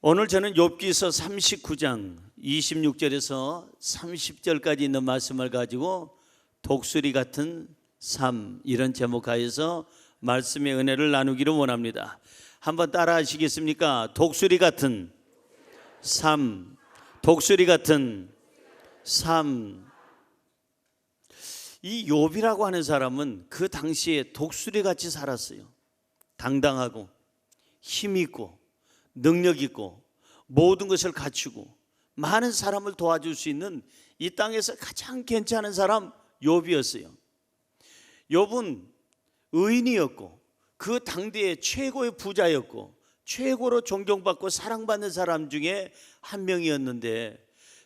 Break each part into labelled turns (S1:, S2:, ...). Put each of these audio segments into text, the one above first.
S1: 오늘 저는 욥기서 39장 26절에서 30절까지 있는 말씀을 가지고 독수리 같은 삶, 이런 제목하에서 말씀의 은혜를 나누기를 원합니다. 한번 따라 하시겠습니까? 독수리 같은 삶, 독수리 같은 삶. 이 욥이라고 하는 사람은 그 당시에 독수리같이 살았어요. 당당하고 힘 있고 능력 있고 모든 것을 갖추고 많은 사람을 도와줄 수 있는 이 땅에서 가장 괜찮은 사람 욥이었어요. 욥은 의인이었고 그 당대의 최고의 부자였고 최고로 존경받고 사랑받는 사람 중에 한 명이었는데,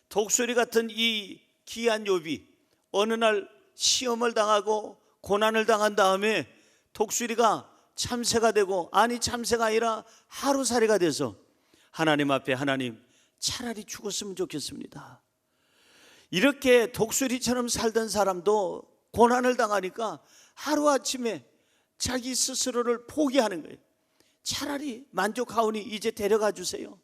S1: 독수리 같은 이 귀한 욥이 어느 날 시험을 당하고 고난을 당한 다음에 독수리가 참새가 되고, 아니 참새가 아니라 하루살이가 돼서 하나님 앞에, 하나님 차라리 죽었으면 좋겠습니다. 이렇게 독수리처럼 살던 사람도 고난을 당하니까 하루아침에 자기 스스로를 포기하는 거예요. 차라리 만족하오니 이제 데려가 주세요.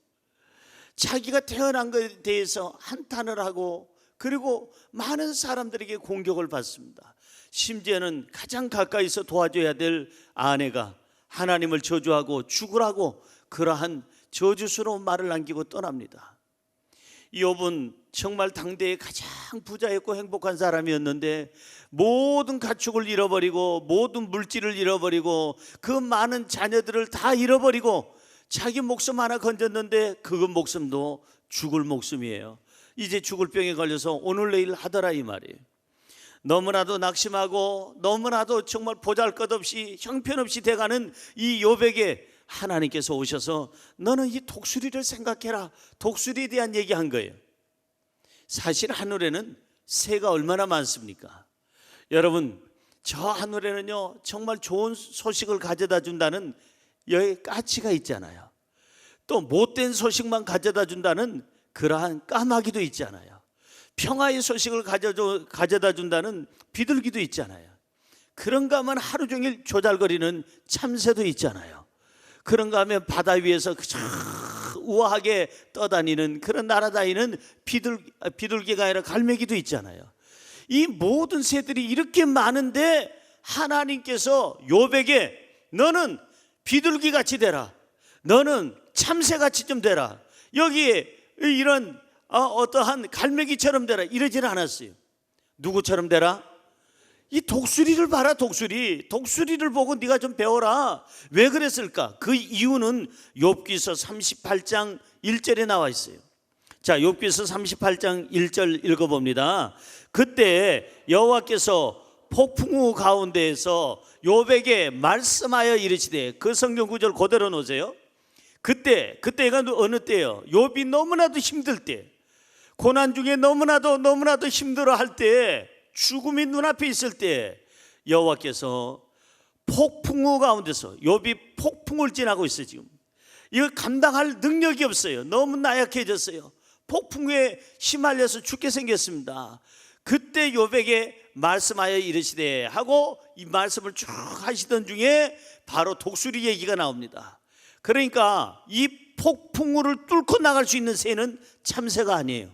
S1: 자기가 태어난 것에 대해서 한탄을 하고, 그리고 많은 사람들에게 공격을 받습니다. 심지어는 가장 가까이서 도와줘야 될 아내가 하나님을 저주하고 죽으라고 그러한 저주스러운 말을 남기고 떠납니다. 욥은 정말 당대의 가장 부자였고 행복한 사람이었는데 모든 가축을 잃어버리고 모든 물질을 잃어버리고 그 많은 자녀들을 다 잃어버리고 자기 목숨 하나 건졌는데 그 목숨도 죽을 목숨이에요. 이제 죽을 병에 걸려서 오늘 내일 하더라 이 말이에요. 너무나도 낙심하고 너무나도 정말 보잘것없이 형편없이 돼가는 이 욥에게 하나님께서 오셔서 너는 이 독수리를 생각해라, 독수리에 대한 얘기한 거예요. 사실 하늘에는 새가 얼마나 많습니까? 여러분, 저 하늘에는요 정말 좋은 소식을 가져다 준다는 여기 까치가 있잖아요. 또 못된 소식만 가져다 준다는 그러한 까마귀도 있잖아요. 평화의 소식을 가져다 준다는 비둘기도 있잖아요. 그런가 하면 하루 종일 조잘거리는 참새도 있잖아요. 그런가 하면 바다 위에서 우아하게 떠다니는, 그런 날아다니는 비둘기가 아니라 갈매기도 있잖아요. 이 모든 새들이 이렇게 많은데 하나님께서 욥에게 너는 비둘기같이 되라, 너는 참새같이 좀 되라, 여기에 이런 어떠한 갈매기처럼 되라, 이러지는 않았어요. 누구처럼 되라? 이 독수리를 봐라. 독수리를 보고 네가 좀 배워라. 왜 그랬을까? 그 이유는 욥기서 38장 1절에 나와 있어요. 자, 욥기서 38장 1절 읽어봅니다. 그때 여호와께서 폭풍우 가운데에서 욥에게 말씀하여 이르시되, 그 성경 구절 그대로 놓으세요. 그때가 어느 때예요? 욥이 너무나도 힘들 때, 고난 중에 너무나도 힘들어할 때, 죽음이 눈앞에 있을 때 여호와께서 폭풍우 가운데서, 욥이 폭풍을 지나고 있어요. 지금 이거 감당할 능력이 없어요. 너무 나약해졌어요. 폭풍에 휘말려서 죽게 생겼습니다. 그때 욥에게 말씀하여 이르시되 하고 이 말씀을 쭉 하시던 중에 바로 독수리 얘기가 나옵니다. 그러니까 이 폭풍우를 뚫고 나갈 수 있는 새는 참새가 아니에요.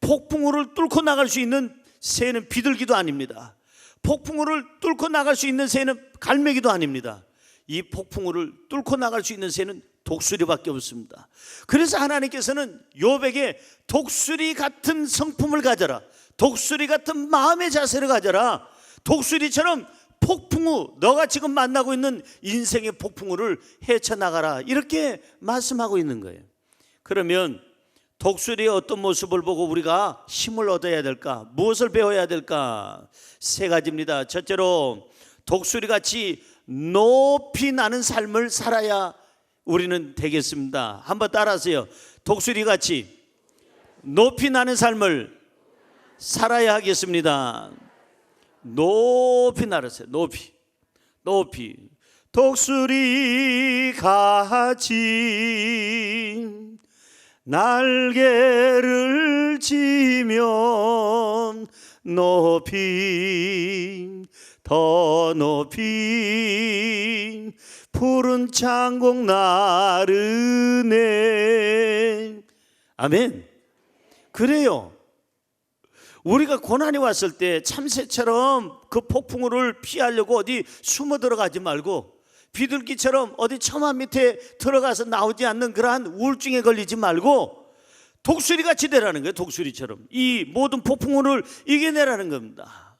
S1: 폭풍우를 뚫고 나갈 수 있는 새는 비둘기도 아닙니다. 폭풍우를 뚫고 나갈 수 있는 새는 갈매기도 아닙니다. 이 폭풍우를 뚫고 나갈 수 있는 새는 독수리밖에 없습니다. 그래서 하나님께서는 욥에게 독수리 같은 성품을 가져라, 독수리 같은 마음의 자세를 가져라, 독수리처럼 폭풍우, 너가 지금 만나고 있는 인생의 폭풍우를 헤쳐나가라, 이렇게 말씀하고 있는 거예요. 그러면 독수리의 어떤 모습을 보고 우리가 힘을 얻어야 될까? 무엇을 배워야 될까? 세 가지입니다. 첫째로, 독수리같이 높이 나는 삶을 살아야 우리는 되겠습니다. 한번 따라하세요. 독수리같이 높이 나는 삶을 살아야 하겠습니다. 높이 날으세요. 높이. 독수리같이 날개를 지면 높이, 더 높이 푸른 창곡 나르네. 아멘. 그래요. 우리가 고난이 왔을 때 참새처럼 그 폭풍우를 피하려고 어디 숨어 들어가지 말고, 비둘기처럼 어디 처마 밑에 들어가서 나오지 않는 그러한 우울증에 걸리지 말고 독수리같이 되라는 거예요. 독수리처럼 이 모든 폭풍우를 이겨내라는 겁니다.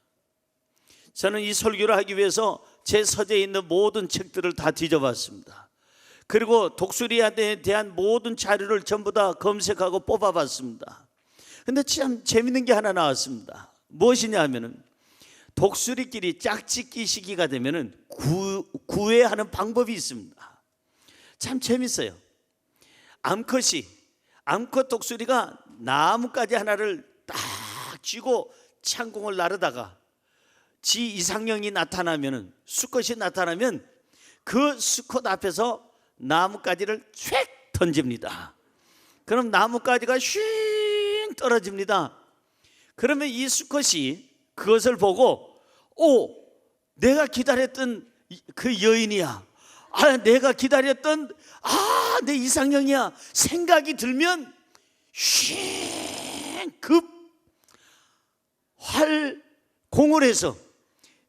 S1: 저는 이 설교를 하기 위해서 제 서재에 있는 모든 책들을 다 뒤져봤습니다. 그리고 독수리에 대한 모든 자료를 전부 다 검색하고 뽑아봤습니다. 근데 참 재밌는 게 하나 나왔습니다. 무엇이냐 하면은 독수리끼리 짝짓기 시기가 되면은 구애하는 방법이 있습니다. 참 재밌어요. 암컷 독수리가 나뭇가지 하나를 딱 쥐고 창공을 나르다가 지 이상형이 나타나면은, 수컷이 나타나면 그 수컷 앞에서 나뭇가지를 촤 던집니다. 그럼 나뭇가지가 쉥 떨어집니다. 그러면 이 수컷이 그것을 보고, 오, 내가 기다렸던 그 여인이야, 내가 기다렸던 내 이상형이야 생각이 들면 공을 해서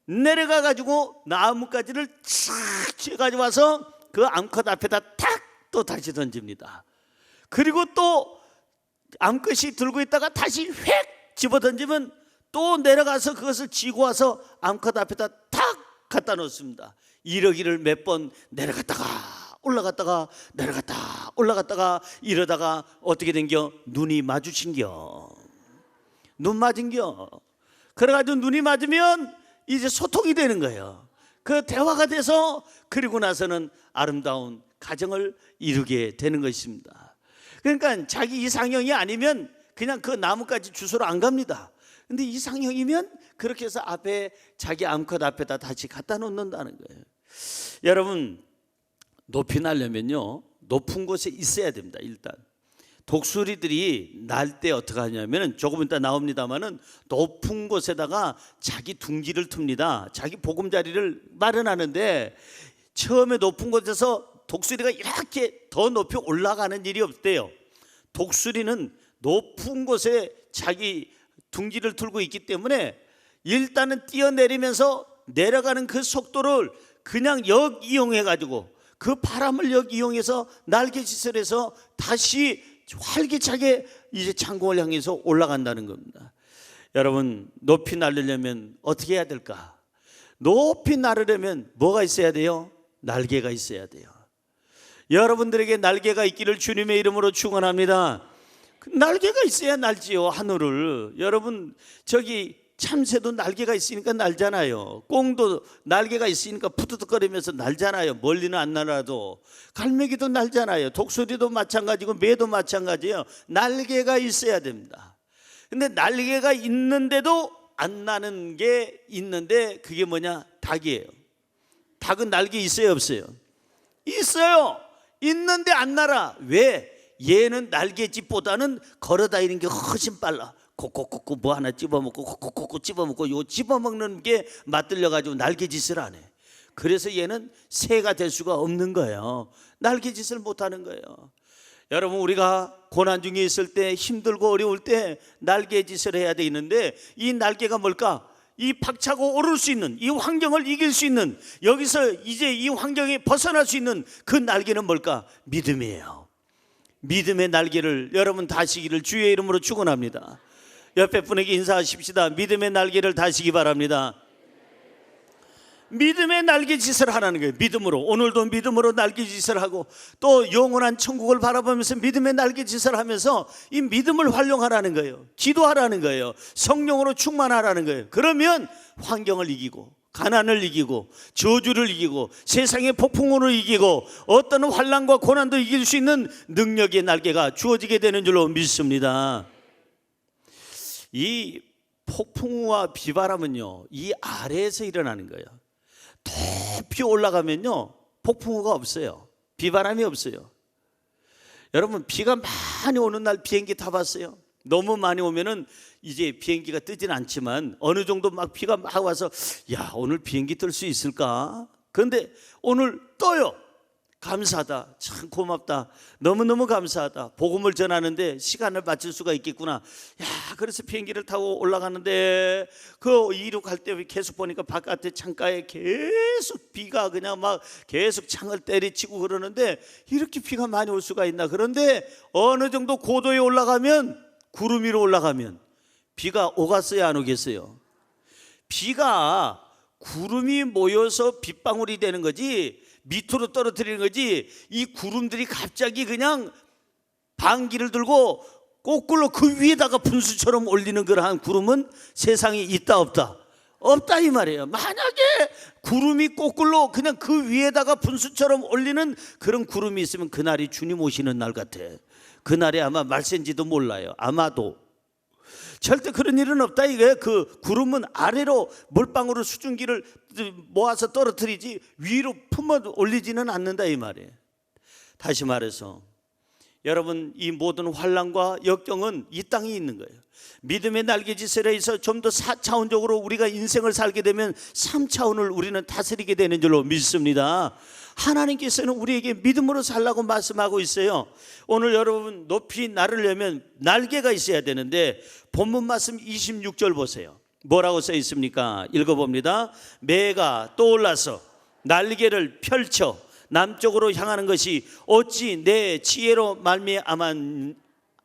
S1: 내려가 가지고 나뭇가지를 착 쥐어가지고 와서 그 암컷 앞에다 탁 또 다시 던집니다. 그리고 또 암컷이 들고 있다가 다시 획 집어 던지면 또 내려가서 그것을 쥐고 와서 암컷 앞에다 탁 갖다 놓습니다. 이러기를 몇 번 내려갔다가 올라갔다가 내려갔다 올라갔다가 이러다가 어떻게 된겨? 눈이 마주친겨. 눈 맞은겨. 그래가지고 눈이 맞으면 이제 소통이 되는 거예요. 그 대화가 돼서 그리고 나서는 아름다운 가정을 이루게 되는 것입니다. 그러니까 자기 이상형이 아니면 그냥 그 나뭇가지 주소로 안 갑니다. 근데 이상형이면 그렇게 해서 앞에 자기 암컷 앞에다 다시 갖다 놓는다는 거예요. 여러분, 높이 날려면요 높은 곳에 있어야 됩니다. 일단 독수리들이 날 때 어떻게 하냐면, 조금 이따 나옵니다마는 높은 곳에다가 자기 둥지를 틉니다. 자기 보금자리를 마련하는데, 처음에 높은 곳에서 독수리가 이렇게 더 높이 올라가는 일이 없대요. 독수리는 높은 곳에 자기 둥지를 틀고 있기 때문에 일단은 뛰어내리면서 내려가는 그 속도를 그냥 역이용해 가지고, 그 바람을 역이용해서 날개짓을 해서 다시 활기차게 이제 창공을 향해서 올라간다는 겁니다. 여러분, 높이 날리려면 어떻게 해야 될까? 높이 날으려면 뭐가 있어야 돼요? 날개가 있어야 돼요. 여러분들에게 날개가 있기를 주님의 이름으로 축원합니다. 날개가 있어야 날지요, 하늘을. 여러분, 저기 참새도 날개가 있으니까 날잖아요. 꽁도 날개가 있으니까 푸드득거리면서 날잖아요. 멀리는 안 날아도. 갈매기도 날잖아요. 독수리도 마찬가지고 매도 마찬가지예요. 날개가 있어야 됩니다. 근데 날개가 있는데도 안 나는 게 있는데, 그게 뭐냐? 닭이에요. 닭은 날개 있어요, 없어요? 있어요. 있는데 안 날아. 왜? 얘는 날개짓보다는 걸어다니는 게 훨씬 빨라. 콕콕콕콕 뭐 하나 찝어먹고 콕콕콕콕 찝어먹고, 요 찝어먹는 게 맞들려가지고 날개짓을 안 해. 그래서 얘는 새가 될 수가 없는 거예요. 날개짓을 못하는 거예요. 여러분, 우리가 고난 중에 있을 때, 힘들고 어려울 때 날개짓을 해야 되는데, 이 날개가 뭘까? 이 박차고 오를 수 있는, 이 환경을 이길 수 있는, 여기서 이제 이 환경에 벗어날 수 있는 그 날개는 뭘까? 믿음이에요. 믿음의 날개를 여러분 다시기를 주의 이름으로 축원합니다. 옆에 분에게 인사하십시다. 믿음의 날개를 다시기 바랍니다. 믿음의 날개짓을 하라는 거예요. 믿음으로. 오늘도 믿음으로 날개짓을 하고, 또 영원한 천국을 바라보면서 믿음의 날개짓을 하면서 이 믿음을 활용하라는 거예요. 기도하라는 거예요. 성령으로 충만하라는 거예요. 그러면 환경을 이기고, 가난을 이기고, 저주를 이기고, 세상의 폭풍우를 이기고, 어떤 환난과 고난도 이길 수 있는 능력의 날개가 주어지게 되는 줄로 믿습니다. 이 폭풍우와 비바람은요, 이 아래에서 일어나는 거예요. 높이 올라가면요 폭풍우가 없어요. 비바람이 없어요. 여러분, 비가 많이 오는 날 비행기 타봤어요? 너무 많이 오면은 이제 비행기가 뜨진 않지만, 어느 정도 막 비가 막 와서 야, 오늘 비행기 뜰 수 있을까? 그런데 오늘 떠요. 감사하다. 참 고맙다. 너무너무 감사하다. 복음을 전하는데 시간을 맞출 수가 있겠구나. 야, 그래서 비행기를 타고 올라가는데 그 이륙할 때 계속 보니까 바깥에 창가에 계속 비가 그냥 막 계속 창을 때리치고 그러는데 이렇게 비가 많이 올 수가 있나. 그런데 어느 정도 고도에 올라가면, 구름 위로 올라가면 비가 오겠어요, 안 오겠어요? 비가 구름이 모여서 빗방울이 되는 거지 밑으로 떨어뜨리는 거지, 이 구름들이 갑자기 그냥 방귀를 들고 거꾸로 그 위에다가 분수처럼 올리는 그러한 구름은 세상에 있다 없다? 없다 이 말이에요. 만약에 구름이 거꾸로 그냥 그 위에다가 분수처럼 올리는 그런 구름이 있으면 그날이 주님 오시는 날 같아. 그날이 아마 말세인지도 몰라요. 아마도 절대 그런 일은 없다 이거예요. 그 구름은 아래로 물방울을 수증기를 모아서 떨어뜨리지 위로 품어 올리지는 않는다 이 말이에요. 다시 말해서 여러분, 이 모든 환난과 역경은 이 땅에 있는 거예요. 믿음의 날개짓을 해서 좀 더 4차원적으로 우리가 인생을 살게 되면 3차원을 우리는 다스리게 되는 줄로 믿습니다. 하나님께서는 우리에게 믿음으로 살라고 말씀하고 있어요. 오늘 여러분 높이 나르려면 날개가 있어야 되는데 본문 말씀 26절 보세요. 뭐라고 써 있습니까? 읽어봅니다. 매가 떠올라서 날개를 펼쳐 남쪽으로 향하는 것이 어찌 내 지혜로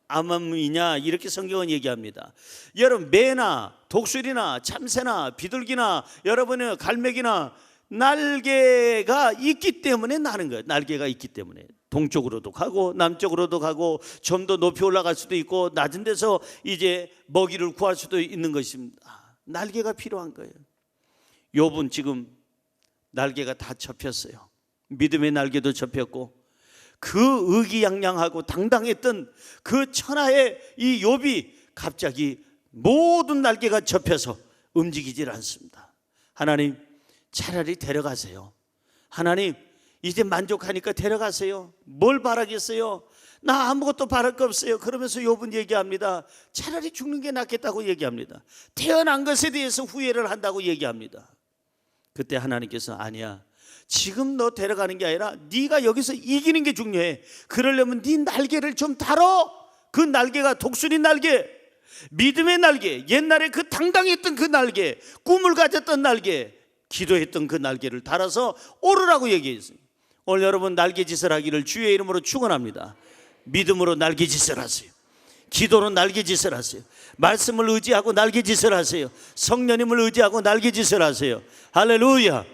S1: 말미암음이냐, 이렇게 성경은 얘기합니다. 여러분, 매나 독수리나 참새나 비둘기나 여러분의 갈매기나 날개가 있기 때문에 나는 거예요. 날개가 있기 때문에 동쪽으로도 가고 남쪽으로도 가고 좀 더 높이 올라갈 수도 있고 낮은 데서 이제 먹이를 구할 수도 있는 것입니다. 날개가 필요한 거예요. 욥은 지금 날개가 다 접혔어요. 믿음의 날개도 접혔고 그 의기양양하고 당당했던 그 천하의 이 욥이 갑자기 모든 날개가 접혀서 움직이질 않습니다. 하나님, 차라리 데려가세요. 하나님, 이제 만족하니까 데려가세요. 뭘 바라겠어요? 나 아무것도 바랄 거 없어요. 그러면서 욥은 얘기합니다. 차라리 죽는 게 낫겠다고 얘기합니다. 태어난 것에 대해서 후회를 한다고 얘기합니다. 그때 하나님께서 아니야, 지금 너 데려가는 게 아니라 네가 여기서 이기는 게 중요해. 그러려면 네 날개를 좀 달어. 그 날개가 독수리 날개, 믿음의 날개, 옛날에 그 당당했던 그 날개, 꿈을 가졌던 날개, 기도했던 그 날개를 달아서 오르라고 얘기했어요. 오늘 여러분 날개짓을 하기를 주의 이름으로 축원합니다. 믿음으로 날개짓을 하세요. 기도로 날개짓을 하세요. 말씀을 의지하고 날개짓을 하세요. 성령님을 의지하고 날개짓을 하세요. 할렐루야.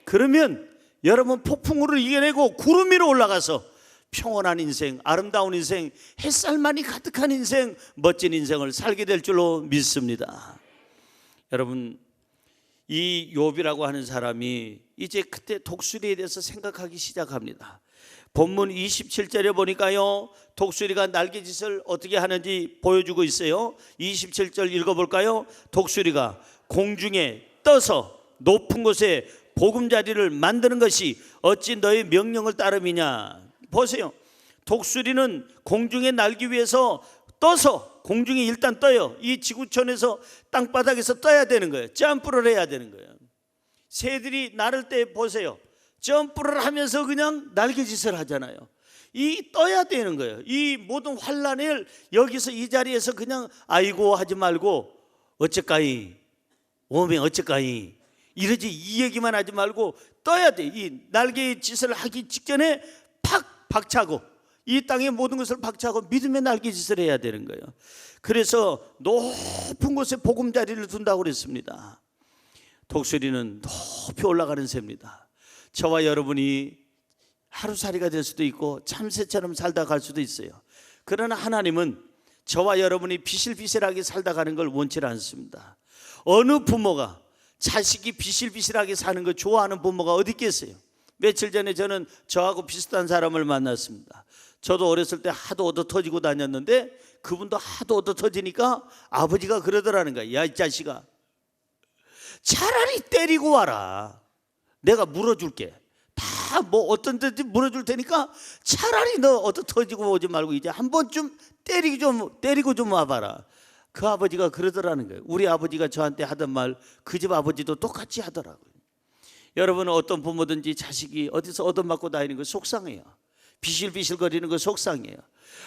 S1: 그러면 여러분 폭풍우를 이겨내고 구름 위로 올라가서 평온한 인생, 아름다운 인생, 햇살만이 가득한 인생, 멋진 인생을 살게 될 줄로 믿습니다. 여러분, 이 욥이라고 하는 사람이 이제 그때 독수리에 대해서 생각하기 시작합니다. 본문 27절에 보니까요, 독수리가 날개짓을 어떻게 하는지 보여주고 있어요. 27절 읽어볼까요? 독수리가 공중에 떠서 높은 곳에 보금자리를 만드는 것이 어찌 너의 명령을 따름이냐. 보세요. 독수리는 공중에 날기 위해서 떠서 공중에 일단 떠요. 이 지구촌에서 땅바닥에서 떠야 되는 거예요. 점프를 해야 되는 거예요. 새들이 나를 때 보세요. 점프를 하면서 그냥 날개짓을 하잖아요. 이 떠야 되는 거예요. 이 모든 환난을 여기서 이 자리에서 그냥 아이고 하지 말고 어째까이 오메 어째까이 이러지, 이 얘기만 하지 말고 떠야 돼. 이 날개짓을 하기 직전에 팍 박차고 이 땅의 모든 것을 박차고 믿음의 날개짓을 해야 되는 거예요. 그래서 높은 곳에 보금자리를 둔다고 그랬습니다. 독수리는 높이 올라가는 새입니다. 저와 여러분이 하루살이가 될 수도 있고 참새처럼 살다 갈 수도 있어요. 그러나 하나님은 저와 여러분이 비실비실하게 살다 가는 걸 원치 않습니다. 어느 부모가 자식이 비실비실하게 사는 거 좋아하는 부모가 어디 있겠어요? 며칠 전에 저는 저하고 비슷한 사람을 만났습니다. 저도 어렸을 때 하도 얻어 터지고 다녔는데 그분도 하도 얻어 터지니까 아버지가 그러더라는 거야. 야, 이 자식아, 차라리 때리고 와라. 내가 물어줄게. 다 뭐 어떤 데든지 물어줄 테니까 차라리 너 얻어 터지고 오지 말고 이제 한 번쯤 때리고 좀 와봐라. 그 아버지가 그러더라는 거예요. 우리 아버지가 저한테 하던 말 그 집 아버지도 똑같이 하더라고요. 여러분은 어떤 부모든지 자식이 어디서 얻어맞고 다니는 거 속상해요. 비실비실거리는 거 속상해요.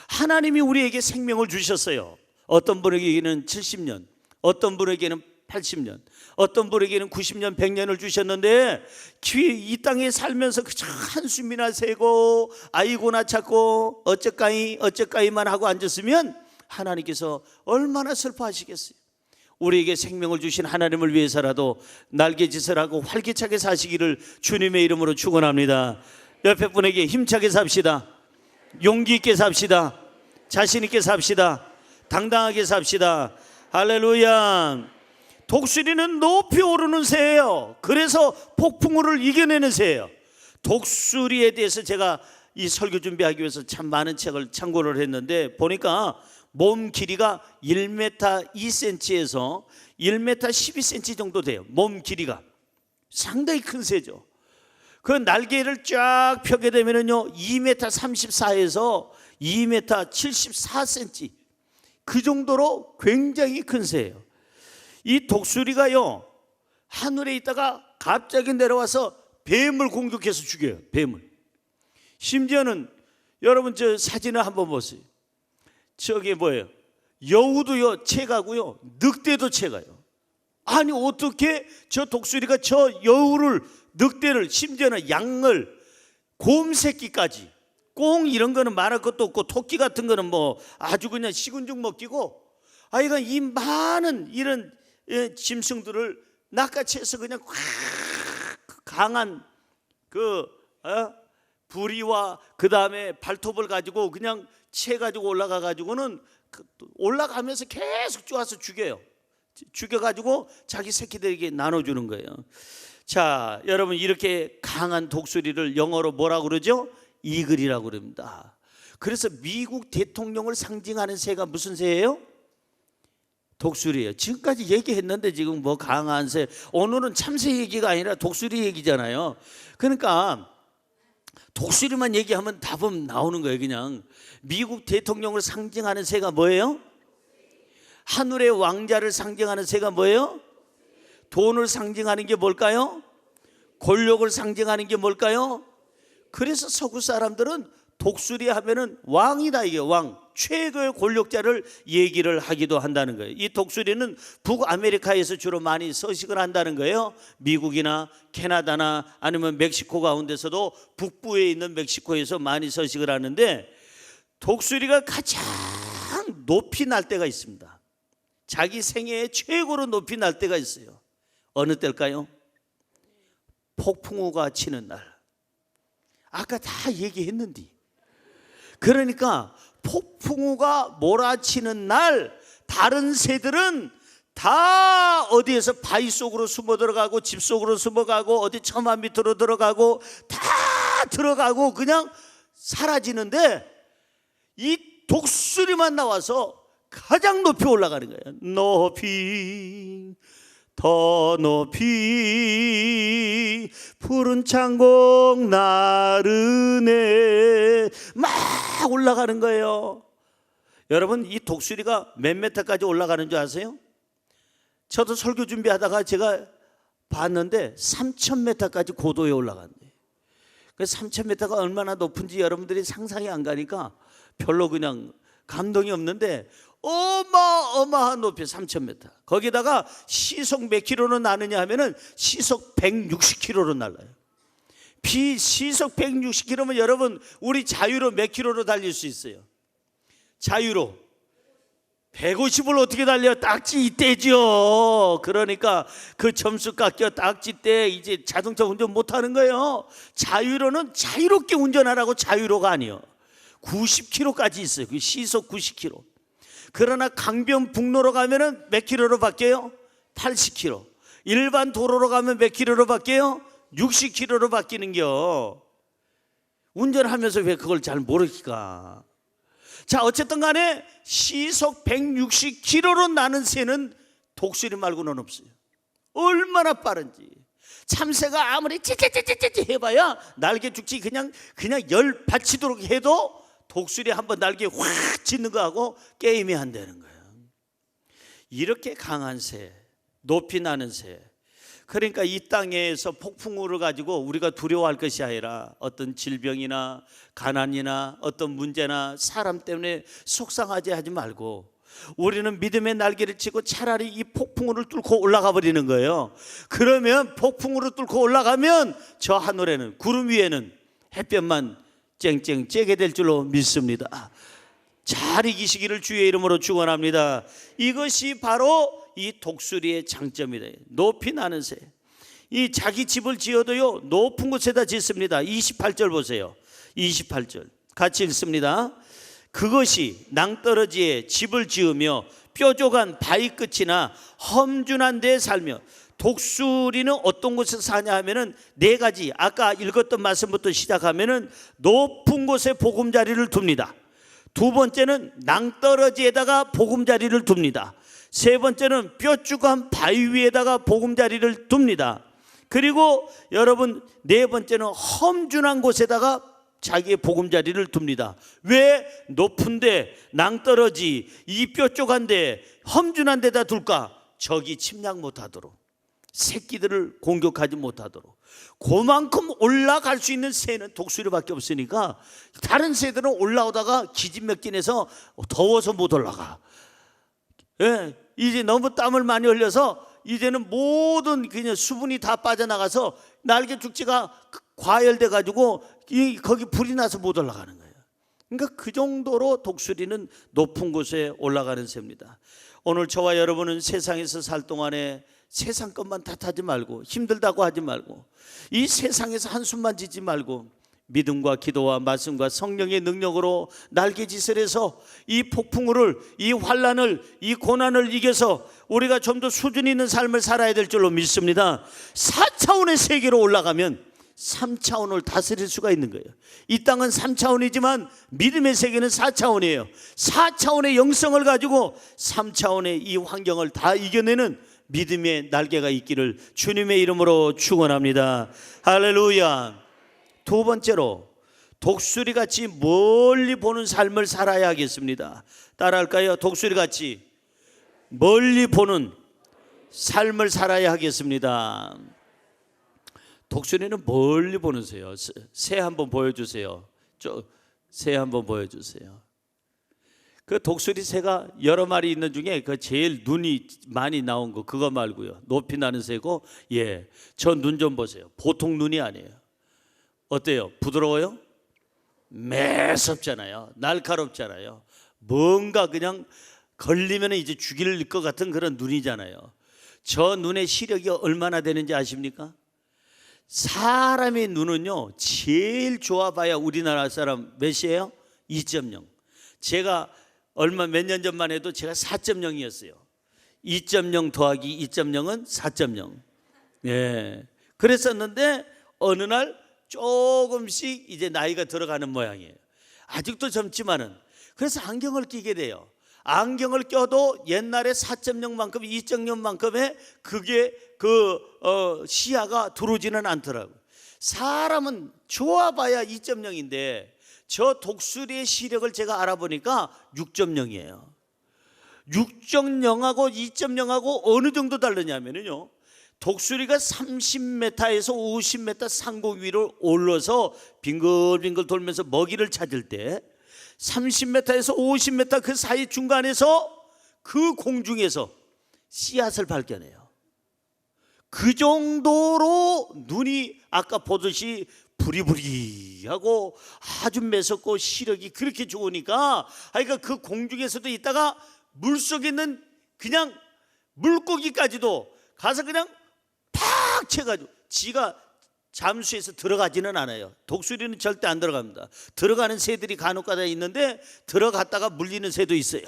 S1: 하나님이 우리에게 생명을 주셨어요. 어떤 분에게는 70년, 어떤 분에게는 80년, 어떤 분에게는 90년, 100년을 주셨는데 이 땅에 살면서 그저 한숨이나 새고 아이고나 찾고 어쩌까이만 하고 앉았으면 하나님께서 얼마나 슬퍼하시겠어요. 우리에게 생명을 주신 하나님을 위해서라도 날개짓을 하고 활기차게 사시기를 주님의 이름으로 축원합니다. 옆에 분에게 힘차게 삽시다. 용기 있게 삽시다. 자신 있게 삽시다. 당당하게 삽시다. 할렐루야. 독수리는 높이 오르는 새예요. 그래서 폭풍우를 이겨내는 새예요. 독수리에 대해서 제가 이 설교 준비하기 위해서 참 많은 책을 참고를 했는데 보니까 몸 길이가 1m 2cm에서 1m 12cm 정도 돼요. 몸 길이가 상당히 큰 새죠. 그 날개를 쫙 펴게 되면요 2m 34에서 2m 74cm 그 정도로 굉장히 큰 새예요. 이 독수리가요 하늘에 있다가 갑자기 내려와서 뱀을 공격해서 죽여요. 뱀을. 심지어는 여러분 저 사진을 한번 보세요. 저게 뭐예요? 여우도요 채가고요 늑대도 채가요. 아니 어떻게 저 독수리가 저 여우를, 늑대를, 심지어는 양을, 곰 새끼까지, 꽁 이런 거는 말할 것도 없고 토끼 같은 거는 뭐 아주 그냥 시군죽 먹기고 아이가 이 많은 이런 짐승들을 낚아채서 그냥 강한 그 부리와 그 다음에 발톱을 가지고 그냥 채 가지고 올라가 가지고는 올라가면서 계속 쪼아서 죽여요. 죽여가지고 자기 새끼들에게 나눠주는 거예요. 자, 여러분 이렇게 강한 독수리를 영어로 뭐라고 그러죠? 이글이라고 그럽니다. 그래서 미국 대통령을 상징하는 새가 무슨 새예요? 독수리예요. 지금까지 얘기했는데 지금 뭐 강한 새, 오늘은 참새 얘기가 아니라 독수리 얘기잖아요. 그러니까 독수리만 얘기하면 답은 나오는 거예요. 그냥 미국 대통령을 상징하는 새가 뭐예요? 하늘의 왕자를 상징하는 새가 뭐예요? 돈을 상징하는 게 뭘까요? 권력을 상징하는 게 뭘까요? 그래서 서구 사람들은 독수리 하면은 왕이다, 이게 왕, 최고의 권력자를 얘기를 하기도 한다는 거예요. 이 독수리는 북아메리카에서 주로 많이 서식을 한다는 거예요. 미국이나 캐나다나 아니면 멕시코 가운데서도 북부에 있는 멕시코에서 많이 서식을 하는데 독수리가 가장 높이 날 때가 있습니다. 자기 생애에 최고로 높이 날 때가 있어요. 어느 때일까요? 폭풍우가 치는 날. 아까 다 얘기했는데, 그러니까 폭풍우가 몰아치는 날 다른 새들은 다 어디에서 바위 속으로 숨어 들어가고 집 속으로 숨어가고 어디 처마 밑으로 들어가고 다 들어가고 그냥 사라지는데 이 독수리만 나와서 가장 높이 올라가는 거예요. 높이 더 높이 푸른 창공 나르네 막 올라가는 거예요. 여러분 이 독수리가 몇 메타까지 올라가는 줄 아세요? 저도 설교 준비하다가 제가 봤는데 3,000m까지 고도에 올라간대요. 그 3,000m가 얼마나 높은지 여러분들이 상상이 안 가니까 별로 그냥 감동이 없는데 어마어마한 높이 3,000m. 거기다가 시속 몇 킬로로 나느냐 하면은 시속 160km로 날라요. 시속 160km면 여러분 우리 자유로 몇 킬로로 달릴 수 있어요? 자유로 150을 어떻게 달려? 딱지 이때죠. 그러니까 그 점수 깎여 딱지 때 이제 자동차 운전 못하는 거예요. 자유로는 자유롭게 운전하라고 자유로가 아니에요. 90km까지 있어요. 그 시속 90km. 그러나 강변북로로 가면은 몇 킬로로 바뀌어요? 80km. 일반 도로로 가면 몇 킬로로 바뀌어요? 60km로 바뀌는겨. 운전하면서 왜 그걸 잘 모르니까. 자, 어쨌든 간에 시속 160km로 나는 새는 독수리 말고는 없어요. 얼마나 빠른지. 참새가 아무리 찌찌찌찌찌 해봐야 날개 죽지 그냥 열 받치도록 해도 독수리 한번 날개 확 짖는 거하고 게임이 안 되는 거예요. 이렇게 강한 새, 높이 나는 새. 그러니까 이 땅에서 폭풍우를 가지고 우리가 두려워할 것이 아니라 어떤 질병이나 가난이나 어떤 문제나 사람 때문에 속상하지 하지 말고 우리는 믿음의 날개를 치고 차라리 이 폭풍우를 뚫고 올라가 버리는 거예요. 그러면 폭풍우를 뚫고 올라가면 저 하늘에는, 구름 위에는 햇볕만 쨍쨍 쬐게 될 줄로 믿습니다. 잘 이기시기를 주의 이름으로 축원합니다. 이것이 바로 이 독수리의 장점이다. 높이 나는 새. 이 자기 집을 지어도요 높은 곳에다 짓습니다. 28절 보세요. 28절 같이 읽습니다. 그것이 낭떠러지에 집을 지으며 뾰족한 바위 끝이나 험준한 데에 살며. 독수리는 어떤 곳에 사냐 하면은 네 가지, 아까 읽었던 말씀부터 시작하면은 높은 곳에 보금자리를 둡니다. 두 번째는 낭떠러지에다가 보금자리를 둡니다. 세 번째는 뾰족한 바위 위에다가 보금자리를 둡니다. 그리고 여러분 네 번째는 험준한 곳에다가 자기의 보금자리를 둡니다. 왜 높은데 낭떠러지 이 뾰족한데 험준한 데다 둘까? 적이 침략 못하도록, 새끼들을 공격하지 못하도록. 그만큼 올라갈 수 있는 새는 독수리밖에 없으니까 다른 새들은 올라오다가 기진맥진해서 더워서 못 올라가. 예, 이제 너무 땀을 많이 흘려서 이제는 모든 그냥 수분이 다 빠져나가서 날개 축지가 과열돼 가지고 거기 불이 나서 못 올라가는 거예요. 그러니까 그 정도로 독수리는 높은 곳에 올라가는 새입니다. 오늘 저와 여러분은 세상에서 살 동안에 세상 것만 탓하지 말고, 힘들다고 하지 말고, 이 세상에서 한숨만 짓지 말고 믿음과 기도와 말씀과 성령의 능력으로 날개짓을 해서 이 폭풍우를, 이 환난을, 이 고난을 이겨서 우리가 좀 더 수준 있는 삶을 살아야 될 줄로 믿습니다. 4차원의 세계로 올라가면 3차원을 다스릴 수가 있는 거예요. 이 땅은 3차원이지만 믿음의 세계는 4차원이에요. 4차원의 영성을 가지고 3차원의 이 환경을 다 이겨내는 믿음의 날개가 있기를 주님의 이름으로 축원합니다. 할렐루야. 두 번째로 독수리같이 멀리 보는 삶을 살아야 하겠습니다. 따라할까요? 독수리같이 멀리 보는 삶을 살아야 하겠습니다. 독수리는 멀리 보는 새요. 새 한번 보여주세요. 새 한번 보여주세요. 그 독수리 새가 여러 마리 있는 중에 그 제일 눈이 많이 나온 거 그거 말고요. 높이 나는 새고, 예, 저 눈 좀 보세요. 보통 눈이 아니에요. 어때요? 부드러워요? 매섭잖아요. 날카롭잖아요. 뭔가 그냥 걸리면 이제 죽일 것 같은 그런 눈이잖아요. 저 눈의 시력이 얼마나 되는지 아십니까? 사람의 눈은요 제일 좋아봐야 우리나라 사람 몇이에요? 2.0. 제가 몇 년 전만 해도 제가 4.0이었어요. 2.0 더하기 2.0은 4.0. 예. 그랬었는데 어느 날 조금씩 이제 나이가 들어가는 모양이에요. 아직도 젊지만은. 그래서 안경을 끼게 돼요. 안경을 껴도 옛날에 4.0만큼 2.0만큼의 그게 시야가 들어오지는 않더라고요. 사람은 좋아봐야 2.0인데 저 독수리의 시력을 제가 알아보니까 6.0이에요. 6.0하고 2.0하고 어느 정도 다르냐면요, 독수리가 30m에서 50m 상공 위로 올라서 빙글빙글 돌면서 먹이를 찾을 때 30m에서 50m 그 사이 중간에서 그 공중에서 씨앗을 발견해요. 그 정도로 눈이 아까 보듯이 부리부리하고 아주 매섭고 시력이 그렇게 좋으니까, 그러니까 그 공중에서도 있다가 물속에 있는 그냥 물고기까지도 가서 그냥 팍 채가지고, 지가 잠수해서 들어가지는 않아요. 독수리는 절대 안 들어갑니다. 들어가는 새들이 간혹가다 있는데 들어갔다가 물리는 새도 있어요.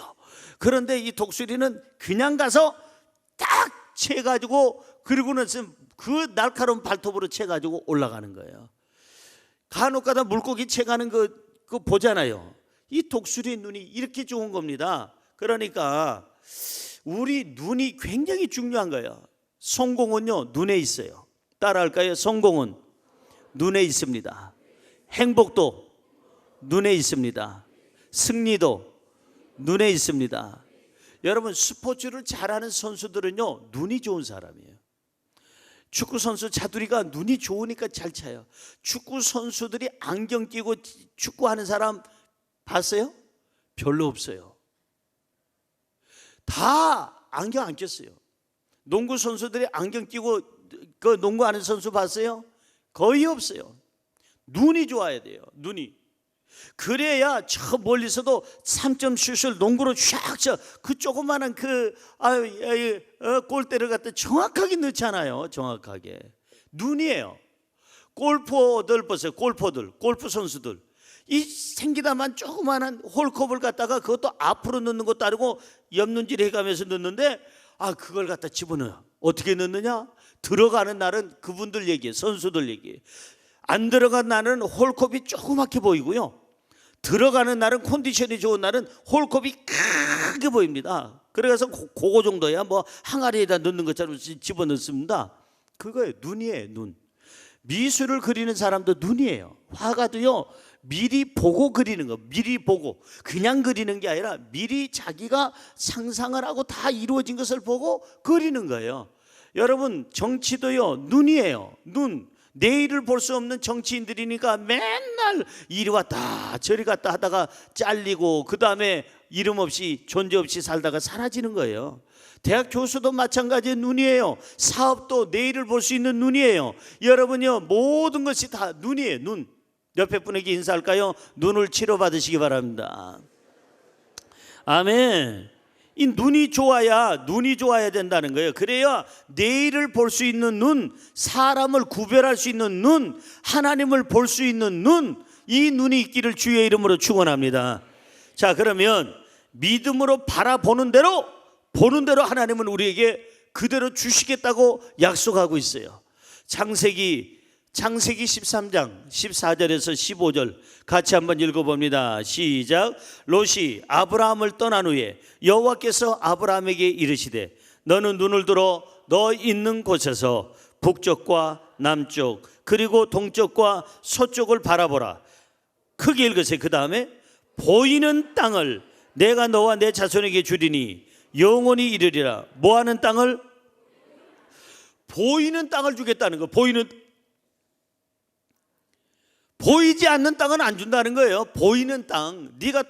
S1: 그런데 이 독수리는 그냥 가서 딱 채가지고, 그리고는 그 날카로운 발톱으로 채가지고 올라가는 거예요. 간혹가다 물고기 채가는 거 보잖아요. 이 독수리의 눈이 이렇게 좋은 겁니다. 그러니까 우리 눈이 굉장히 중요한 거예요. 성공은요 눈에 있어요. 따라할까요? 성공은 눈에 있습니다. 행복도 눈에 있습니다. 승리도 눈에 있습니다. 여러분, 스포츠를 잘하는 선수들은요 눈이 좋은 사람이에요. 축구 선수 차두리가 눈이 좋으니까 잘 차요. 축구 선수들이 안경 끼고 축구하는 사람 봤어요? 별로 없어요. 다 안경 안 꼈어요. 농구 선수들이 안경 끼고 그 농구하는 선수 봤어요? 거의 없어요. 눈이 좋아야 돼요. 눈이. 그래야 저 멀리서도 3점 슛을 농구로 쫙 쳐 그 조그마한 골대를 갖다 정확하게 넣잖아요. 정확하게. 눈이에요. 골퍼들 보세요. 골프 선수들. 이 생기다만 조그마한 홀컵을 갖다가 그것도 앞으로 넣는 것도 아니고 옆눈질 해가면서 넣는데 그걸 갖다 집어넣어요. 어떻게 넣느냐? 들어가는 날은 그분들 얘기예요. 선수들 얘기예요. 안 들어간 날은 홀컵이 조그맣게 보이고요. 들어가는 날은 컨디션이 좋은 날은 홀컵이 크게 보입니다. 그래서 그거 정도야 뭐 항아리에다 넣는 것처럼 집어넣습니다. 그거예요. 눈이에요. 눈. 미술을 그리는 사람도 눈이에요. 화가도요 미리 보고 그리는 거. 미리 보고 그냥 그리는 게 아니라 미리 자기가 상상을 하고 다 이루어진 것을 보고 그리는 거예요. 여러분 정치도요 눈이에요. 눈. 내일을 볼 수 없는 정치인들이니까 맨날 이리 왔다 저리 갔다 하다가 잘리고 그 다음에 이름 없이 존재 없이 살다가 사라지는 거예요. 대학 교수도 마찬가지의 눈이에요. 사업도 내일을 볼 수 있는 눈이에요. 여러분요 모든 것이 다 눈이에요. 눈. 옆에 분에게 인사할까요? 눈을 치료받으시기 바랍니다. 아멘. 이 눈이 좋아야 된다는 거예요. 그래야 내일을 볼 수 있는 눈, 사람을 구별할 수 있는 눈, 하나님을 볼 수 있는 눈, 이 눈이 있기를 주의 이름으로 축원합니다. 자, 그러면 믿음으로 바라보는 대로 보는 대로 하나님은 우리에게 그대로 주시겠다고 약속하고 있어요. 창세기 13장 14절에서 15절 같이 한번 읽어봅니다. 시작. 롯이 아브라함을 떠난 후에 여호와께서 아브라함에게 이르시되 너는 눈을 들어 너 있는 곳에서 북쪽과 남쪽 그리고 동쪽과 서쪽을 바라보라. 크게 읽으세요. 그 다음에 보이는 땅을 내가 너와 내 자손에게 주리니 영원히 이르리라. 뭐하는 땅을? 보이는 땅을 주겠다는 거. 보이지 않는 땅은 안 준다는 거예요. 보이는 땅. 네가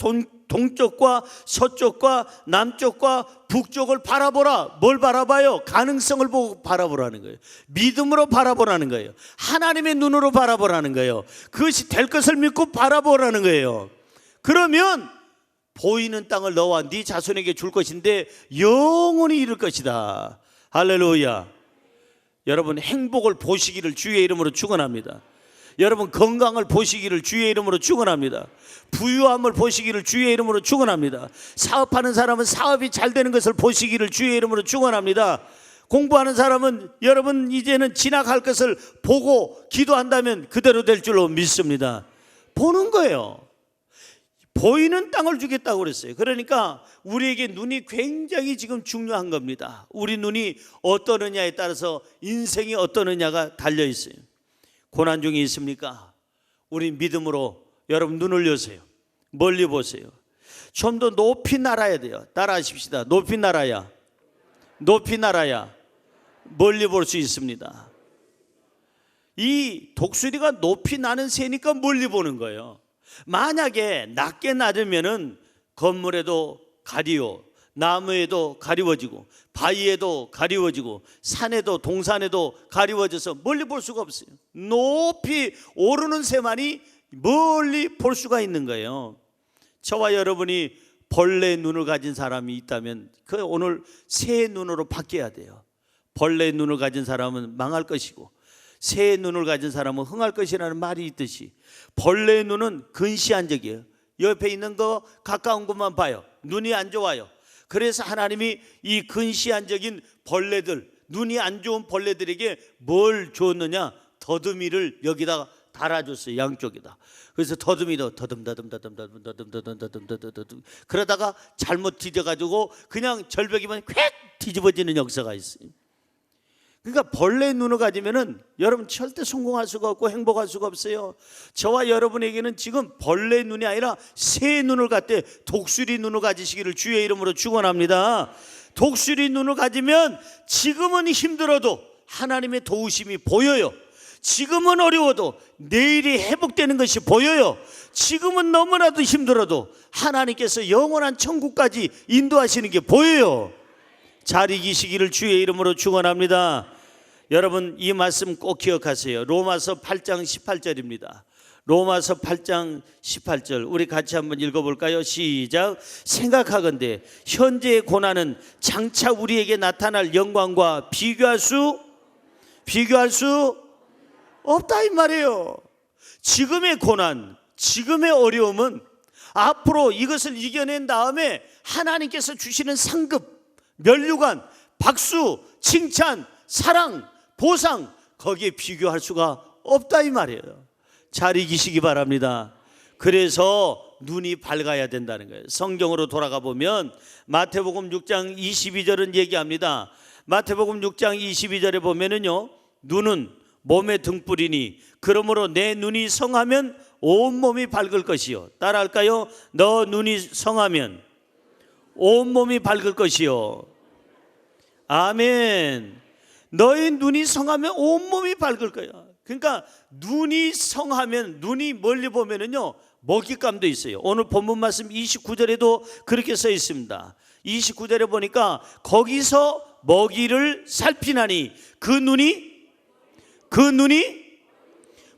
S1: 동쪽과 서쪽과 남쪽과 북쪽을 바라보라. 뭘 바라봐요? 가능성을 보고 바라보라는 거예요. 믿음으로 바라보라는 거예요. 하나님의 눈으로 바라보라는 거예요. 그것이 될 것을 믿고 바라보라는 거예요. 그러면 보이는 땅을 너와 네 자손에게 줄 것인데 영원히 이룰 것이다. 할렐루야. 여러분 행복을 보시기를 주의 이름으로 축원합니다. 여러분 건강을 보시기를 주의 이름으로 축원합니다. 부유함을 보시기를 주의 이름으로 축원합니다. 사업하는 사람은 사업이 잘 되는 것을 보시기를 주의 이름으로 축원합니다. 공부하는 사람은 여러분 이제는 지나갈 것을 보고 기도한다면 그대로 될 줄로 믿습니다. 보는 거예요. 보이는 땅을 주겠다고 그랬어요. 그러니까 우리에게 눈이 굉장히 지금 중요한 겁니다. 우리 눈이 어떠느냐에 따라서 인생이 어떠느냐가 달려 있어요. 고난 중에 있습니까? 우리 믿음으로 여러분 눈을 여세요. 멀리 보세요. 좀 더 높이 날아야 돼요. 따라하십시다. 높이 날아야 멀리 볼 수 있습니다. 이 독수리가 높이 나는 새니까 멀리 보는 거예요. 만약에 낮게 낮으면은 건물에도 가리워, 나무에도 가리워지고, 바위에도 가리워지고, 산에도 동산에도 가리워져서 멀리 볼 수가 없어요. 높이 오르는 새만이 멀리 볼 수가 있는 거예요. 저와 여러분이 벌레 눈을 가진 사람이 있다면 그 오늘 새 눈으로 바뀌어야 돼요. 벌레 눈을 가진 사람은 망할 것이고 새 눈을 가진 사람은 흥할 것이라는 말이 있듯이 벌레의 눈은 근시안적이에요. 옆에 있는 거 가까운 것만 봐요. 눈이 안 좋아요. 그래서 하나님이 이 근시안적인 벌레들, 눈이 안 좋은 벌레들에게 뭘 줬느냐? 더듬이를 여기다 달아줬어요. 양쪽에다. 그래서 더듬이도 더듬더듬 그러다가 잘못 뒤져가지고 그냥 절벽이만 콱 뒤집어지는 역사가 있어요. 그러니까 벌레 눈을 가지면은 여러분 절대 성공할 수가 없고 행복할 수가 없어요. 저와 여러분에게는 지금 벌레 눈이 아니라 새 눈을 갖되 독수리 눈을 가지시기를 주의 이름으로 축원합니다. 독수리 눈을 가지면 지금은 힘들어도 하나님의 도우심이 보여요. 지금은 어려워도 내일이 회복되는 것이 보여요. 지금은 너무나도 힘들어도 하나님께서 영원한 천국까지 인도하시는 게 보여요. 잘 이기시기를 주의 이름으로 축원합니다. 여러분, 이 말씀 꼭 기억하세요. 로마서 8장 18절입니다. 로마서 8장 18절 우리 같이 한번 읽어볼까요? 시작. 생각하건대 현재의 고난은 장차 우리에게 나타날 영광과 비교할 수 없다 이 말이에요. 지금의 고난, 지금의 어려움은 앞으로 이것을 이겨낸 다음에 하나님께서 주시는 상급, 면류관, 박수, 칭찬, 사랑, 보상, 거기에 비교할 수가 없다 이 말이에요. 잘 이기시기 바랍니다. 그래서 눈이 밝아야 된다는 거예요. 성경으로 돌아가 보면 마태복음 6장 22절은 얘기합니다. 마태복음 6장 22절에 보면은요, 눈은 몸의 등불이니 그러므로 내 눈이 성하면 온몸이 밝을 것이요. 따라할까요? 너 눈이 성하면 온몸이 밝을 것이요. 아멘. 너의 눈이 성하면 온몸이 밝을 거야. 그러니까 눈이 성하면, 눈이 멀리 보면은요 먹잇감도 있어요. 오늘 본문 말씀 29절에도 그렇게 써 있습니다. 29절에 보니까 거기서 먹이를 살피나니 그 눈이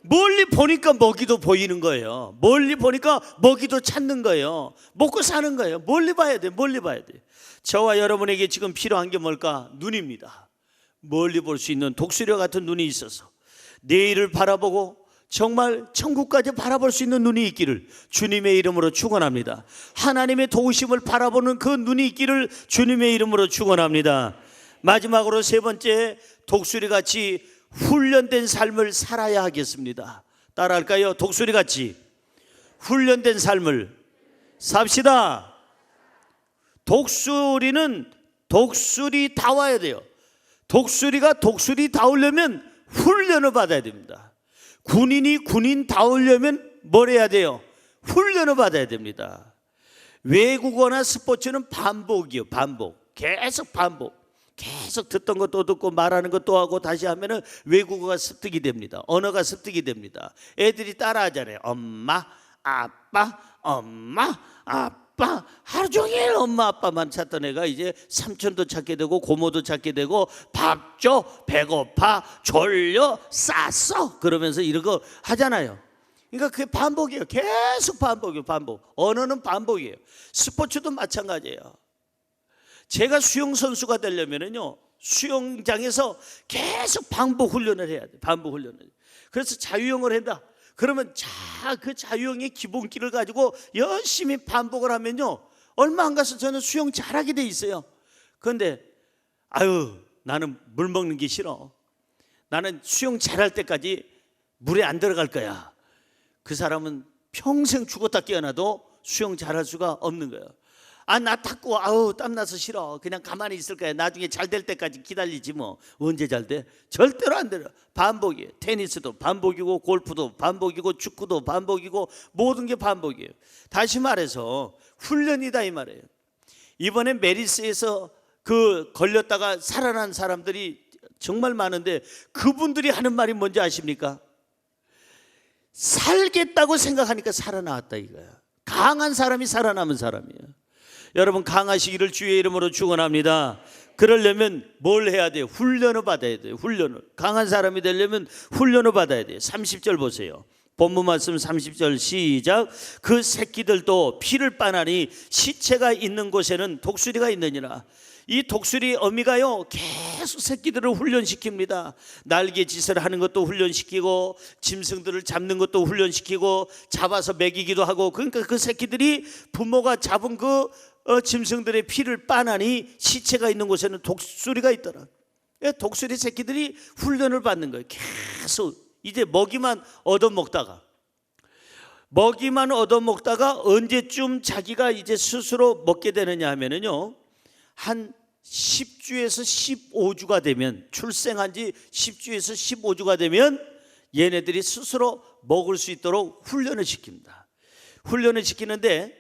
S1: 멀리 보니까 먹이도 보이는 거예요. 멀리 보니까 먹이도 찾는 거예요. 먹고 사는 거예요. 멀리 봐야 돼. 멀리 봐야 돼. 저와 여러분에게 지금 필요한 게 뭘까? 눈입니다. 멀리 볼 수 있는 독수리와 같은 눈이 있어서 내일을 바라보고 정말 천국까지 바라볼 수 있는 눈이 있기를 주님의 이름으로 축원합니다. 하나님의 도우심을 바라보는 그 눈이 있기를 주님의 이름으로 축원합니다. 마지막으로 세 번째, 독수리같이 훈련된 삶을 살아야 하겠습니다. 따라할까요? 독수리같이 훈련된 삶을 삽시다. 독수리는 독수리다워야 돼요. 독수리가 독수리다우려면 훈련을 받아야 됩니다. 군인이 군인다우려면 뭘 해야 돼요? 훈련을 받아야 됩니다. 외국어나 스포츠는 반복이요. 반복. 계속 반복. 계속 듣던 거 또 듣고 말하는 거 또 하고 다시 하면은 외국어가 습득이 됩니다. 언어가 습득이 됩니다. 애들이 따라하잖아요. 엄마, 아빠, 엄마, 아빠. 하루 종일 엄마, 아빠만 찾던 애가 이제 삼촌도 찾게 되고 고모도 찾게 되고 밥 줘, 배고파, 졸려, 쌌어 그러면서 이런 거 하잖아요. 그러니까 그게 반복이에요. 계속 반복이에요. 반복. 언어는 반복이에요. 스포츠도 마찬가지예요. 제가 수영 선수가 되려면은요, 수영장에서 계속 반복 훈련을 해야 돼. 반복 훈련을. 그래서 자유형을 한다. 그러면 그 자유형의 기본기를 가지고 열심히 반복을 하면요, 얼마 안 가서 저는 수영 잘하게 돼 있어요. 그런데 나는 물 먹는 게 싫어. 나는 수영 잘할 때까지 물에 안 들어갈 거야. 그 사람은 평생 죽었다 깨어나도 수영 잘할 수가 없는 거예요. 나 탔고 땀나서 싫어. 그냥 가만히 있을 거야. 나중에 잘 될 때까지 기다리지 뭐. 언제 잘 돼? 절대로 안 돼요. 반복이에요. 테니스도 반복이고 골프도 반복이고 축구도 반복이고 모든 게 반복이에요. 다시 말해서 훈련이다 이 말이에요. 이번에 메리스에서 걸렸다가 살아난 사람들이 정말 많은데 그분들이 하는 말이 뭔지 아십니까? 살겠다고 생각하니까 살아나왔다 이거야. 강한 사람이 살아남은 사람이에요. 여러분, 강하시기를 주의 이름으로 축원합니다. 그러려면 뭘 해야 돼요? 훈련을 받아야 돼요. 훈련을. 강한 사람이 되려면 훈련을 받아야 돼요. 30절 보세요. 본문 말씀 30절 시작. 그 새끼들도 피를 빠나니 시체가 있는 곳에는 독수리가 있느니라. 이 독수리 어미가요 계속 새끼들을 훈련시킵니다. 날개짓을 하는 것도 훈련시키고 짐승들을 잡는 것도 훈련시키고 잡아서 먹이기도 하고. 그러니까 그 새끼들이 부모가 잡은 짐승들의 피를 빠나니 시체가 있는 곳에는 독수리가 있더라. 독수리 새끼들이 훈련을 받는 거예요. 계속 이제 먹이만 얻어먹다가 언제쯤 자기가 이제 스스로 먹게 되느냐 하면은요, 한 10주에서 15주가 되면, 출생한 지 10주에서 15주가 되면 얘네들이 스스로 먹을 수 있도록 훈련을 시킵니다. 훈련을 시키는데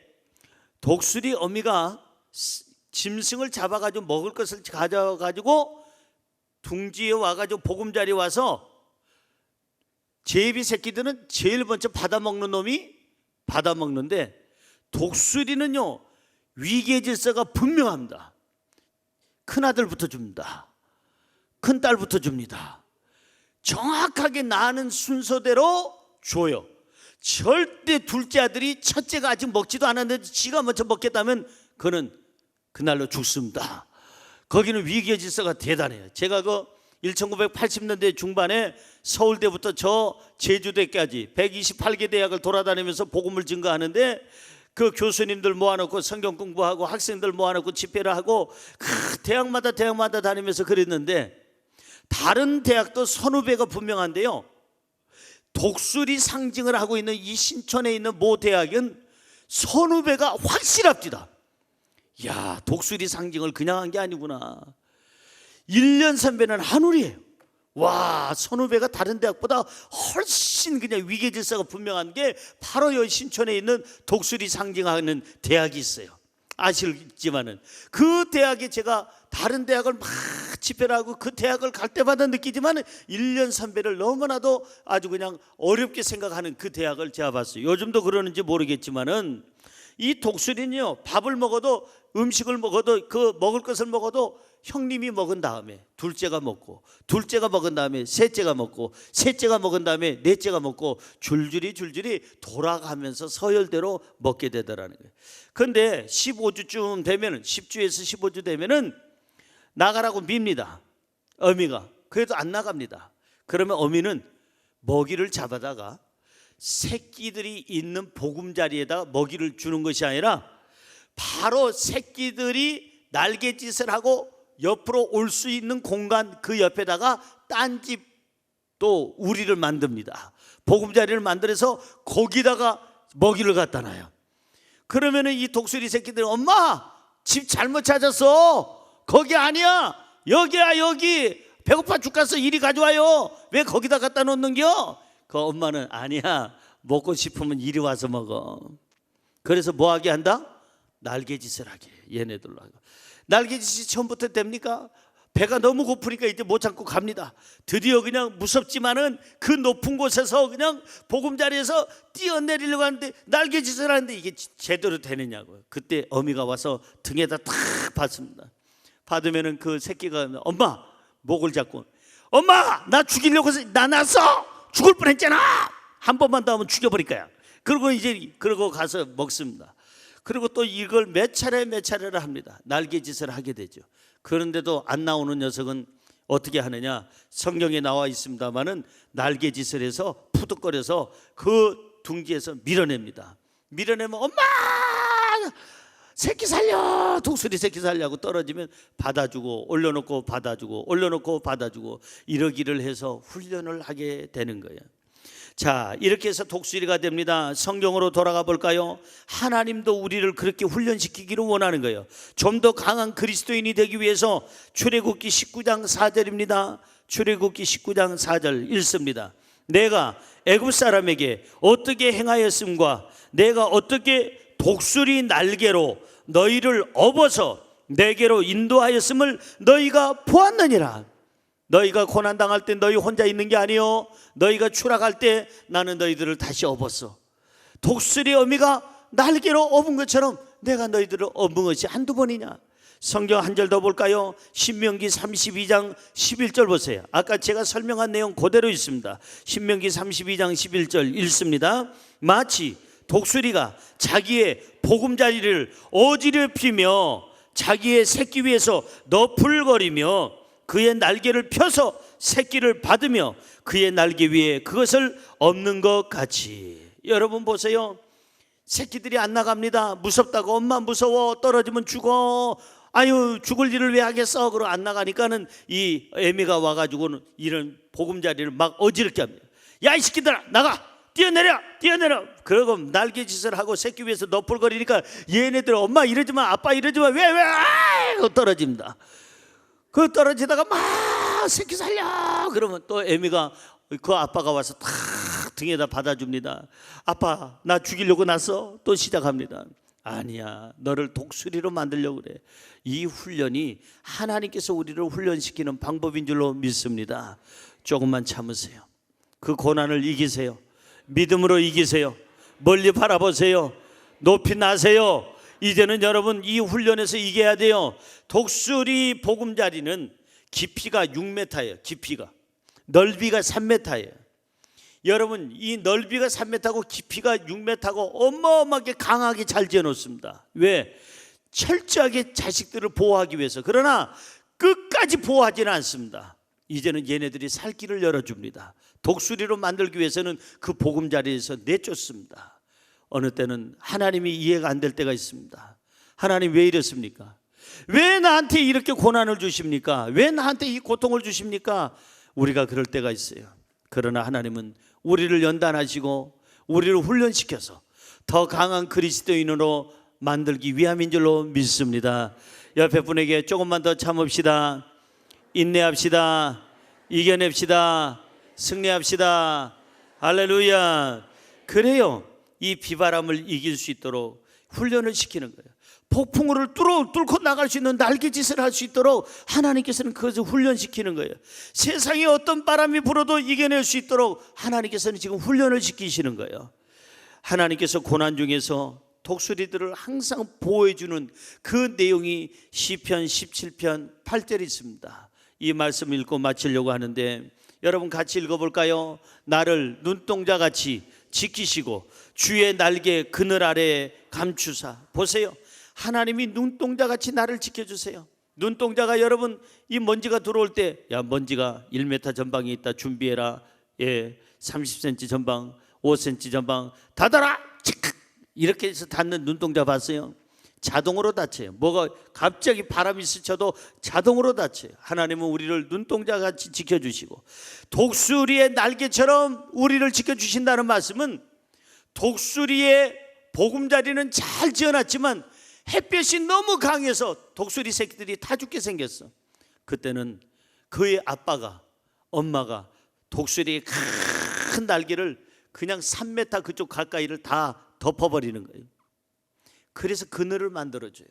S1: 독수리 어미가 짐승을 잡아가지고 먹을 것을 가져가지고 둥지에 와가지고 보금자리 와서 제비 새끼들은 제일 먼저 받아먹는 놈이 받아먹는데, 독수리는요 위계 질서가 분명합니다. 큰아들부터 줍니다. 큰딸부터 줍니다. 정확하게 나는 순서대로 줘요. 절대 둘째 아들이 첫째가 아직 먹지도 않았는데 지가 먼저 먹겠다면 그는 그날로 죽습니다. 거기는 위계 질서가 대단해요. 제가 그 1980년대 중반에 서울대부터 저 제주대까지 128개 대학을 돌아다니면서 복음을 증거하는데, 그 교수님들 모아놓고 성경 공부하고 학생들 모아놓고 집회를 하고 대학마다 다니면서 그랬는데, 다른 대학도 선후배가 분명한데요, 독수리 상징을 하고 있는 이 신촌에 있는 모 대학은 선후배가 확실합니다. 야, 독수리 상징을 그냥 한 게 아니구나. 1년 선배는 한울이에요. 와, 선후배가 다른 대학보다 훨씬 그냥 위계 질서가 분명한 게 바로 여기 신촌에 있는 독수리 상징하는 대학이 있어요. 아실지만은 그 대학에 제가 다른 대학을 막 집회를 하고 그 대학을 갈 때마다 느끼지만 1년 선배를 너무나도 아주 그냥 어렵게 생각하는 그 대학을 제가 봤어요. 요즘도 그러는지 모르겠지만은 이 독수리는요, 밥을 먹어도, 음식을 먹어도, 그 먹을 것을 먹어도 형님이 먹은 다음에 둘째가 먹고, 둘째가 먹은 다음에 셋째가 먹고, 셋째가 먹은 다음에 넷째가 먹고, 줄줄이 돌아가면서 서열대로 먹게 되더라는 거예요. 그런데 15주쯤 되면은, 10주에서 15주 되면은 나가라고 밉니다, 어미가. 그래도 안 나갑니다. 그러면 어미는 먹이를 잡아다가 새끼들이 있는 보금자리에다 먹이를 주는 것이 아니라 바로 새끼들이 날갯짓을 하고 옆으로 올 수 있는 공간, 그 옆에다가 딴 집 또 우리를 만듭니다. 보금자리를 만들어서 거기다가 먹이를 갖다 놔요. 그러면은 이 독수리 새끼들은, 엄마 집 잘못 찾았어, 거기 아니야, 여기야, 여기, 배고파 죽겠어, 이리 가져와요, 왜 거기다 갖다 놓는겨? 그 엄마는, 아니야, 먹고 싶으면 이리 와서 먹어. 그래서 뭐 하게 한다? 날개짓을 하게, 얘네들로 하고. 날개짓이 처음부터 됩니까? 배가 너무 고프니까 이제 못 참고 갑니다. 드디어 그냥 무섭지만은 그 높은 곳에서 그냥 보금자리에서 뛰어내리려고 하는데 날개짓을 하는데 이게 제대로 되느냐고요. 그때 어미가 와서 등에다 탁 받습니다. 받으면은 그 새끼가, 엄마, 목을 잡고, 엄마 나 죽이려고 해서 나 났어, 죽을 뻔했잖아, 한 번만 더 하면 죽여버릴 거야. 그러고 가서 먹습니다. 그리고 또 이걸 몇 차례를 합니다. 날개짓을 하게 되죠. 그런데도 안 나오는 녀석은 어떻게 하느냐? 성경에 나와 있습니다마는 날개짓을 해서 푸득거려서 그 둥지에서 밀어냅니다. 밀어내면, 엄마 새끼 살려, 독수리 새끼 살려고 떨어지면 받아주고 올려놓고 받아주고 올려놓고 받아주고 이러기를 해서 훈련을 하게 되는 거예요. 자, 이렇게 해서 독수리가 됩니다. 성경으로 돌아가 볼까요? 하나님도 우리를 그렇게 훈련시키기를 원하는 거예요. 좀 더 강한 그리스도인이 되기 위해서 출애굽기 19장 4절입니다. 출애굽기 19장 4절 읽습니다. 내가 애굽 사람에게 어떻게 행하였음과 내가 어떻게 독수리 날개로 너희를 업어서 내게로 인도하였음을 너희가 보았느니라. 너희가 고난당할 때 너희 혼자 있는 게 아니요, 너희가 추락할 때 나는 너희들을 다시 업었어. 독수리 어미가 날개로 업은 것처럼 내가 너희들을 업은 것이 한두 번이냐? 성경 한 절 더 볼까요? 신명기 32장 11절 보세요. 아까 제가 설명한 내용 그대로 있습니다. 신명기 32장 11절 읽습니다. 마치 독수리가 자기의 보금자리를 어지럽히며 자기의 새끼 위에서 너풀거리며 그의 날개를 펴서 새끼를 받으며 그의 날개 위에 그것을 엎는 것 같이. 여러분 보세요. 새끼들이 안 나갑니다. 무섭다고, 엄마 무서워, 떨어지면 죽어, 아유 죽을 일을 왜 하겠어, 그러고 안 나가니까는 이 애미가 와가지고는 이런 보금자리를 막 어지럽게 합니다. 야 이 새끼들아 나가, 뛰어내려. 그러고 날개짓을 하고 새끼 위에서 너풀거리니까 얘네들, 엄마 이러지 마, 아빠 이러지 마, 왜 하고 떨어집니다. 그 떨어지다가 막 새끼 살려 그러면 또 애미가, 그 아빠가 와서 탁 등에다 받아줍니다. 아빠 나 죽이려고 났어. 또 시작합니다. 아니야, 너를 독수리로 만들려고 그래. 이 훈련이 하나님께서 우리를 훈련시키는 방법인 줄로 믿습니다. 조금만 참으세요. 그 고난을 이기세요. 믿음으로 이기세요. 멀리 바라보세요. 높이 나세요. 이제는 여러분 이 훈련에서 이겨야 돼요. 독수리 보금자리는 깊이가 6m예요. 깊이가, 넓이가 3m예요. 여러분, 이 넓이가 3m고 깊이가 6m고 어마어마하게 강하게 잘 지어놓습니다. 왜? 철저하게 자식들을 보호하기 위해서. 그러나 끝까지 보호하지는 않습니다. 이제는 얘네들이 살 길을 열어줍니다. 독수리로 만들기 위해서는 그 보금자리에서 내쫓습니다. 어느 때는 하나님이 이해가 안 될 때가 있습니다. 하나님 왜 이랬습니까? 왜 나한테 이렇게 고난을 주십니까? 왜 나한테 이 고통을 주십니까? 우리가 그럴 때가 있어요. 그러나 하나님은 우리를 연단하시고 우리를 훈련시켜서 더 강한 그리스도인으로 만들기 위함인 줄로 믿습니다. 옆에 분에게 조금만 더 참읍시다. 인내합시다. 이겨냅시다. 승리합시다. 할렐루야. 그래요. 이 비바람을 이길 수 있도록 훈련을 시키는 거예요. 폭풍우를 뚫고 나갈 수 있는 날개짓을 할 수 있도록 하나님께서는 그것을 훈련시키는 거예요. 세상에 어떤 바람이 불어도 이겨낼 수 있도록 하나님께서는 지금 훈련을 시키시는 거예요. 하나님께서 고난 중에서 독수리들을 항상 보호해주는 그 내용이 시편 17편 8절에 있습니다. 이 말씀 읽고 마치려고 하는데 여러분 같이 읽어볼까요? 나를 눈동자같이 지키시고 주의 날개 그늘 아래에 감추사. 보세요. 하나님이 눈동자같이 나를 지켜주세요. 눈동자가 여러분 이 먼지가 들어올 때, 야, 먼지가 1m 전방에 있다, 준비해라. 예, 30cm 전방, 5cm 전방 닫아라. 이렇게 해서 닫는 눈동자 봤어요? 자동으로 닫혀요. 뭐가 갑자기 바람이 스쳐도 자동으로 닫혀요. 하나님은 우리를 눈동자같이 지켜주시고 독수리의 날개처럼 우리를 지켜주신다는 말씀은, 독수리의 보금자리는 잘 지어놨지만 햇볕이 너무 강해서 독수리 새끼들이 다 죽게 생겼어. 그때는 그의 아빠가, 엄마가 독수리의 큰 날개를 그냥 3m 그쪽 가까이를 다 덮어버리는 거예요. 그래서 그늘을 만들어줘요.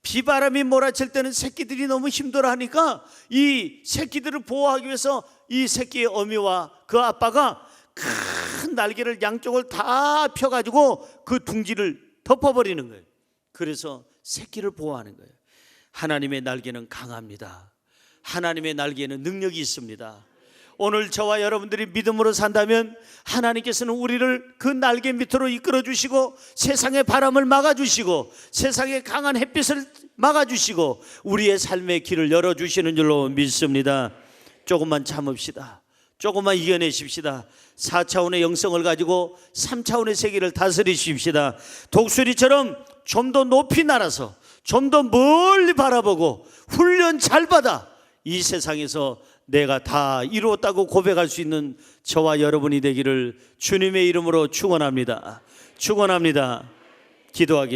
S1: 비바람이 몰아칠 때는 새끼들이 너무 힘들어하니까 이 새끼들을 보호하기 위해서 이 새끼의 어미와 그 아빠가 큰 날개를 양쪽을 다 펴가지고 그 둥지를 덮어버리는 거예요. 그래서 새끼를 보호하는 거예요. 하나님의 날개는 강합니다. 하나님의 날개에는 능력이 있습니다. 오늘 저와 여러분들이 믿음으로 산다면 하나님께서는 우리를 그 날개 밑으로 이끌어 주시고 세상의 바람을 막아주시고 세상의 강한 햇빛을 막아주시고 우리의 삶의 길을 열어주시는 줄로 믿습니다. 조금만 참읍시다. 조금만 이겨내십시다. 4차원의 영성을 가지고 3차원의 세계를 다스리십시다. 독수리처럼 좀 더 높이 날아서 좀 더 멀리 바라보고 훈련 잘 받아 이 세상에서 내가 다 이루었다고 고백할 수 있는 저와 여러분이 되기를 주님의 이름으로 축원합니다. 축원합니다. 기도하겠습니다.